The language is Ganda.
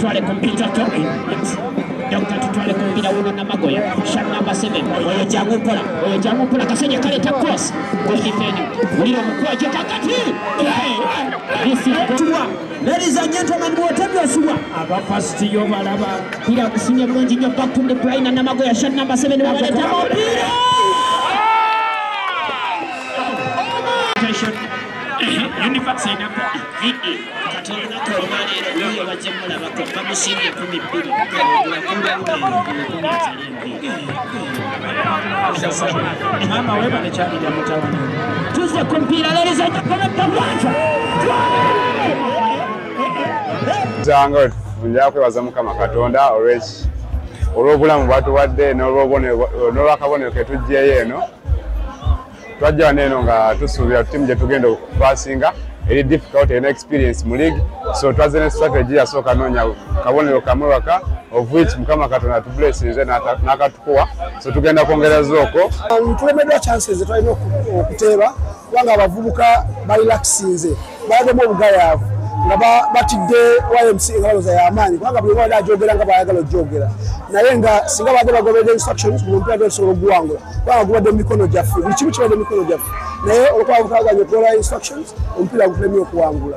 tutwale kompyuta to Dr. tutwale kumbira uno na magoya shot number 7 oyo jangu mpola kasenya kaleta cross goal defending uliro mkwaje kakati this is Tua. Ladies and gentlemen, whatever Suwa aba first yo balaba kila kusinya mwenji nyo back to the blind na magoya shot number 7 wabaleta mpira Unifax ina katona koromani ile wajemula bakoma musindi 12 mama wewe ni chali ya mtawana tuze kumpira ladies and gentlemen Zango njya kwebaza mukama Katonda always olwobulamu bwatu wadde n'olwakabonero tujjeyo eno twajja neno nga tusuubira timu gye tugenda okupasinga eri difficult and experience mu league so twaze ne strategy yasooka noonya kabonero kamwaka of which mukama Katonda tublessinze n'akatukuwa so tugenda kwongereza okwo tulemeddwa chances twalina okuteeba kubanga abavubuka balaksinze balademu obugayaavu nga batidde YMC engaloza y'amaanyi kubanga buli wali ajogera nga bayagala ojjogera naye nga singa badde bagoberera instructions mu mpira tusobola okuwangula kubanga gubadde mu mikono gyaffe buli kimu kibadde mu mikono gyaffe naye olwokuba butaganya okugoberera instructions omupiira gutulemye okuwangula